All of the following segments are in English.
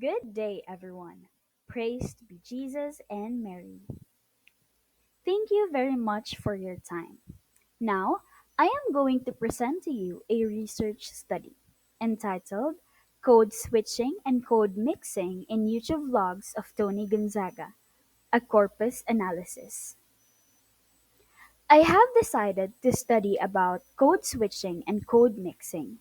Good day, everyone. Praised be Jesus and Mary. Thank you very much for your time. Now, I am going to present to you a research study entitled Code Switching and Code Mixing in YouTube Vlogs of Tony Gonzaga, a corpus analysis. I have decided to study about code switching and code mixing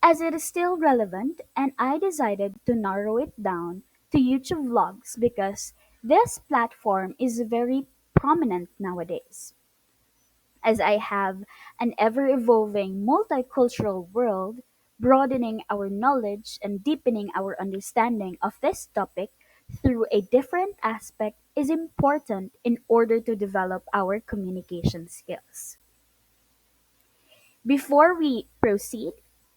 as it is still relevant, and I decided to narrow it down to YouTube vlogs because this platform is very prominent nowadays. As I have an ever evolving multicultural world, broadening our knowledge and deepening our understanding of this topic through a different aspect is important in order to develop our communication skills. Before we proceed,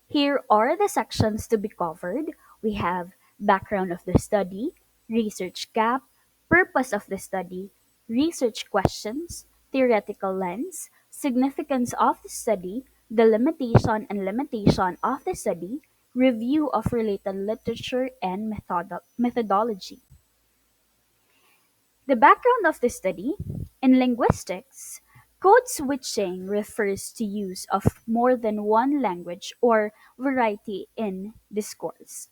here are the sections to be covered. We have background of the study, research gap, purpose of the study, research questions, theoretical lens, significance of the study, the limitation of the study, review of related literature and methodology. The background of the study: in linguistics, code switching refers to use of more than one language or variety in discourse,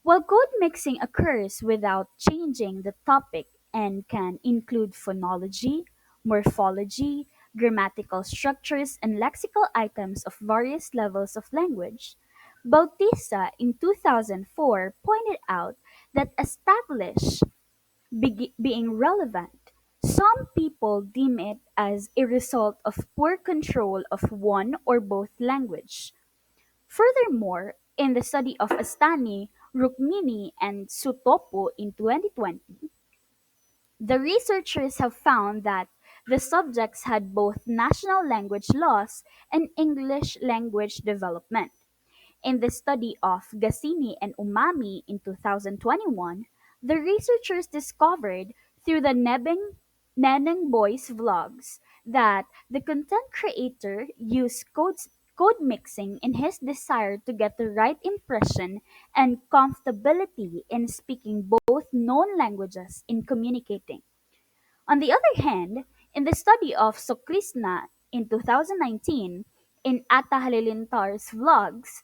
while code mixing occurs without changing the topic and can include phonology, morphology, grammatical structures, and lexical items of various levels of language. Bautista in 2004 pointed out that established being relevant. Some people deem it as a result of poor control of one or both language. Furthermore, in the study of Astani, Rukmini, and Sutopo in 2020, the researchers have found that the subjects had both national language loss and English language development. In the study of Gassini and Umami in 2021, the researchers discovered through the Neneng Boys vlogs that the content creator used code mixing in his desire to get the right impression and comfortability in speaking both known languages in communicating. On the other hand, in the study of Soklisna in 2019, in Atta Halilintar's vlogs,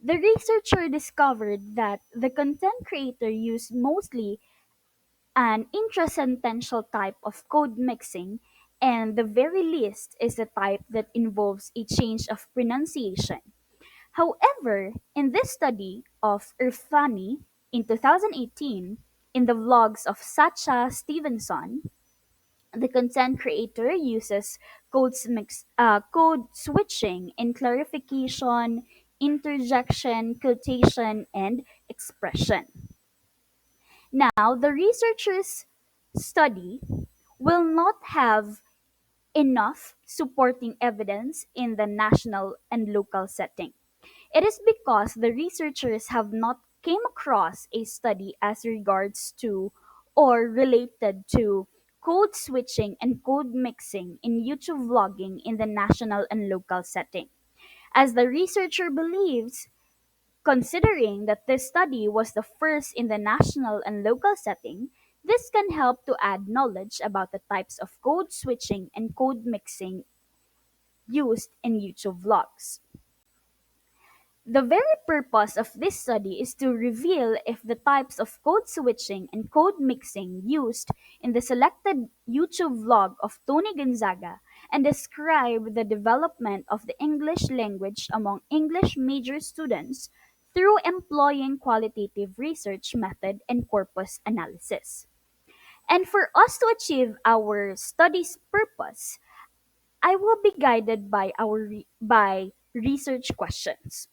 the researcher discovered that the content creator used mostly an intrasentential type of code mixing, and the very least is the type that involves a change of pronunciation. However, in this study of Irfani in 2018, in the vlogs of Sacha Stevenson, the content creator uses code switching in clarification, interjection, quotation, and expression. Now, the researchers' study will not have enough supporting evidence in the national and local setting. It is because the researchers have not came across a study as regards to or related to code switching and code mixing in YouTube vlogging in the national and local setting. As the researcher believes, considering that this study was the first in the national and local setting, this can help to add knowledge about the types of code switching and code mixing used in YouTube vlogs. The very purpose of this study is to reveal if the types of code switching and code mixing used in the selected YouTube vlog of Tony Gonzaga and describe the development of the English language among English major students through employing qualitative research method and corpus analysis. And for us to achieve our study's purpose, I will be guided by by research questions.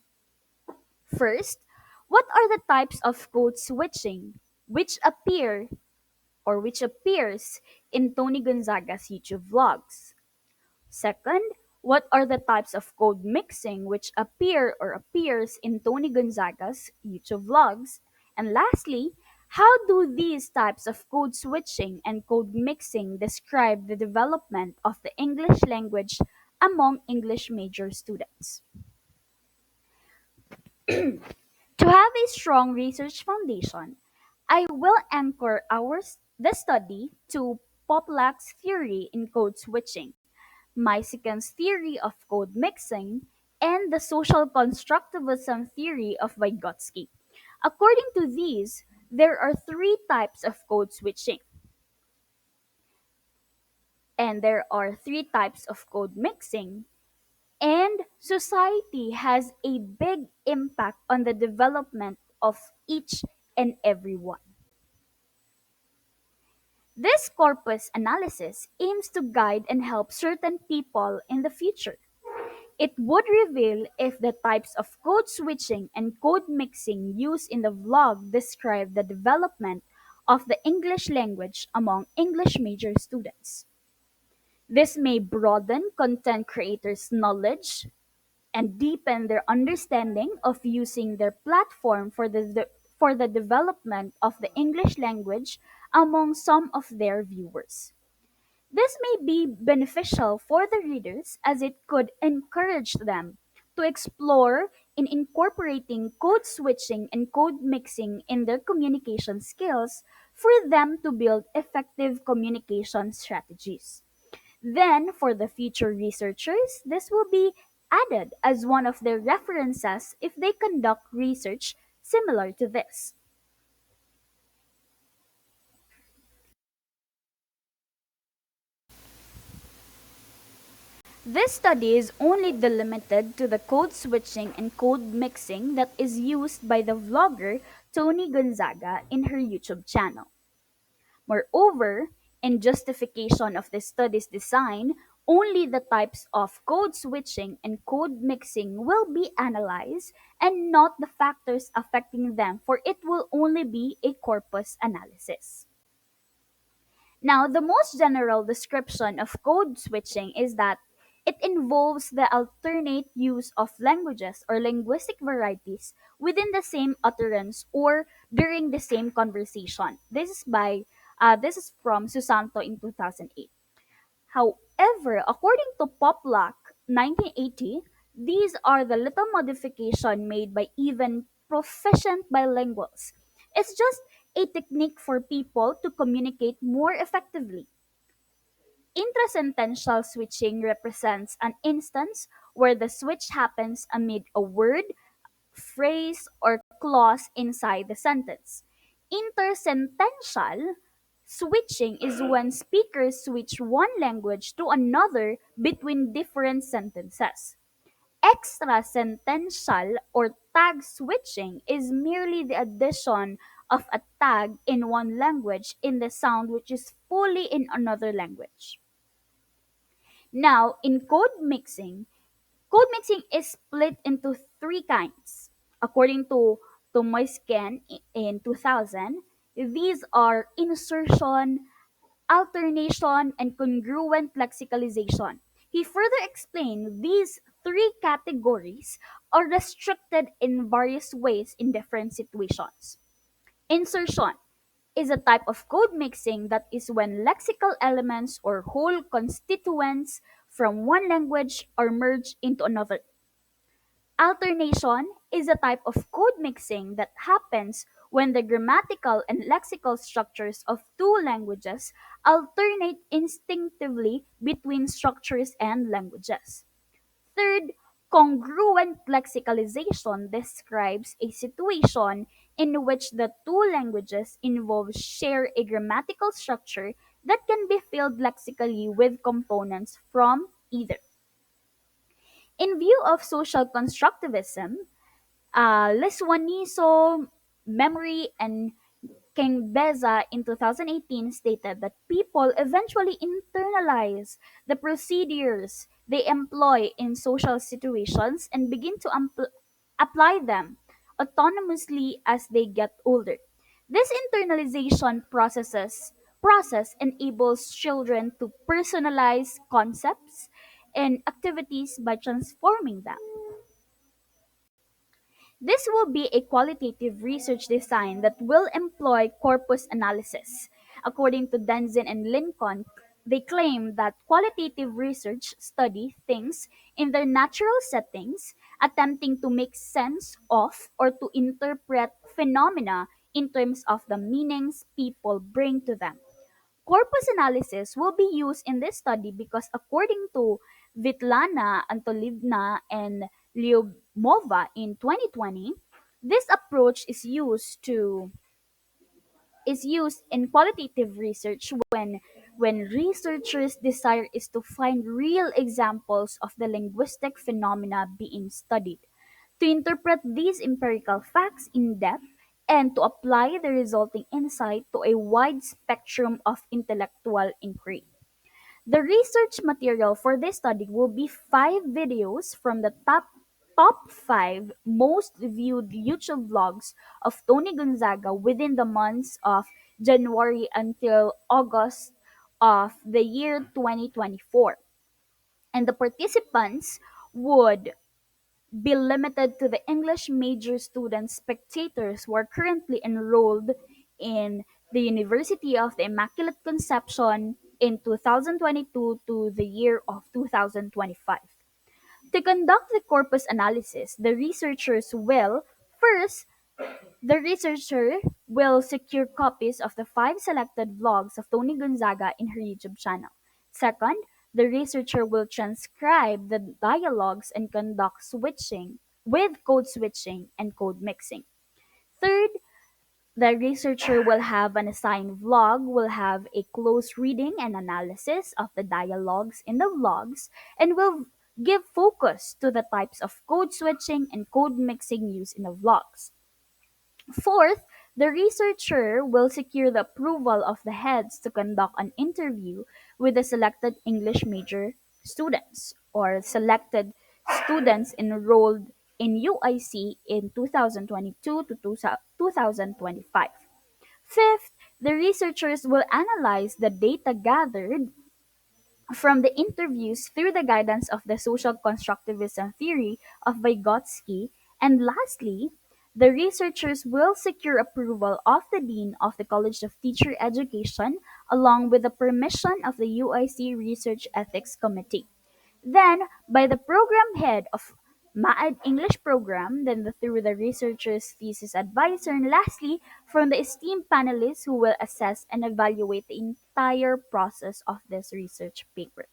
First, what are the types of code switching which appears in Tony Gonzaga's YouTube vlogs? Second, what are the types of code mixing which appears in Tony Gonzaga's YouTube vlogs? And lastly, how do these types of code switching and code mixing describe the development of the English language among English major students? To have a strong research foundation, I will anchor the study to Poplack's theory in code switching, Mysican's theory of code mixing, and the social constructivism theory of Vygotsky. According to these, there are three types of code switching, and there are three types of code mixing, and society has a big impact on the development of each and every one. This corpus analysis aims to guide and help certain people in the future. It would reveal if the types of code switching and code mixing used in the vlog describe the development of the English language among English major students. This may broaden content creators' knowledge and deepen their understanding of using their platform for the development of the English language among some of their viewers. This may be beneficial for the readers as it could encourage them to explore in incorporating code switching and code mixing in their communication skills for them to build effective communication strategies. Then, for the future researchers, this will be added as one of their references if they conduct research similar to this. This study is only delimited to the code switching and code mixing that is used by the vlogger Tony Gonzaga in her YouTube channel. Moreover, in justification of the study's design, only the types of code switching and code mixing will be analyzed and not the factors affecting them, for it will only be a corpus analysis. Now, the most general description of code switching is that it involves the alternate use of languages or linguistic varieties within the same utterance or during the same conversation. This is from Susanto in 2008. However, according to Poplack 1980, these are the little modification made by even proficient bilinguals. It's just a technique for people to communicate more effectively. Intrasentential switching represents an instance where the switch happens amid a word, phrase, or clause inside the sentence. Intersentential switching is when speakers switch one language to another between different sentences. Extrasentential or tag switching is merely the addition of a tag in one language in the sound which is fully in another language. Now, in code mixing is split into three kinds. According to Moisken in 2000, these are insertion, alternation, and congruent lexicalization. He further explained these three categories are restricted in various ways in different situations. Insertion is a type of code mixing that is when lexical elements or whole constituents from one language are merged into another. Alternation is a type of code mixing that happens when the grammatical and lexical structures of two languages alternate instinctively between structures and languages. Third, congruent lexicalization describes a situation in which the two languages involved share a grammatical structure that can be filled lexically with components from either. In view of social constructivism, Leswaniso, Memory, and King Beza in 2018 stated that people eventually internalize the procedures they employ in social situations and begin to apply them autonomously as they get older. This process enables children to personalize concepts and activities by transforming them. This will be a qualitative research design that will employ corpus analysis. According to Denzin and Lincoln, they claim that qualitative research study things in their natural settings, attempting to make sense of or to interpret phenomena in terms of the meanings people bring to them. Corpus analysis will be used in this study because, according to Vitlana, Antolivna, and Lyubimova in 2020, this approach is used in qualitative research when researchers' desire is to find real examples of the linguistic phenomena being studied, to interpret these empirical facts in depth, and to apply the resulting insight to a wide spectrum of intellectual inquiry. The research material for this study will be 5 videos from the top 5 most viewed YouTube vlogs of Tony Gonzaga within the months of January until August of the year 2024. And the participants would be limited to the English major student spectators who are currently enrolled in the University of the Immaculate Conception in 2022 to the year of 2025. To conduct the corpus analysis, the researcher will secure copies of the 5 selected vlogs of Tony Gonzaga in her YouTube channel. Second, the researcher will transcribe the dialogues and conduct switching with code switching and code mixing. Third, the researcher will have an assigned vlog, will have a close reading and analysis of the dialogues in the vlogs, and will give focus to the types of code switching and code mixing used in the vlogs. Fourth, the researcher will secure the approval of the heads to conduct an interview with the selected English major students or selected students enrolled in UIC in 2022 to 2025. Fifth, the researchers will analyze the data gathered from the interviews through the guidance of the social constructivism theory of Vygotsky. And lastly, the researchers will secure approval of the Dean of the College of Teacher Education along with the permission of the UIC Research Ethics Committee. Then, by the program head of MAAD English program, then through the researcher's thesis advisor, and lastly, from the esteemed panelists who will assess and evaluate the entire process of this research paper.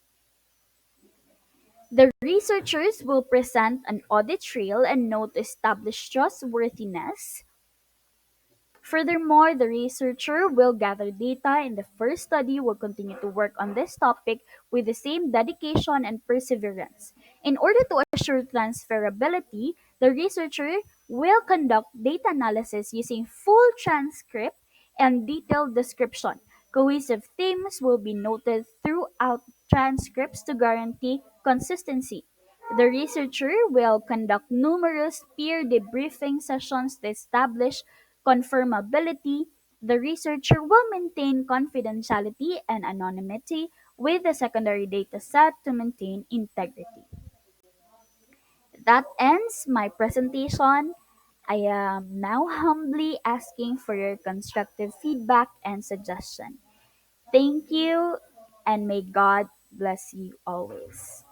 The researchers will present an audit trail and note to establish trustworthiness. Furthermore, the researcher will gather data in the first study, will continue to work on this topic with the same dedication and perseverance. In order to assure transferability, the researcher will conduct data analysis using full transcript and detailed description. Cohesive themes will be noted throughout transcripts to guarantee consistency. The researcher will conduct numerous peer debriefing sessions to establish confirmability. The researcher will maintain confidentiality and anonymity with the secondary data set to maintain integrity. That ends my presentation. I am now humbly asking for your constructive feedback and suggestion. Thank you, and may God bless you always.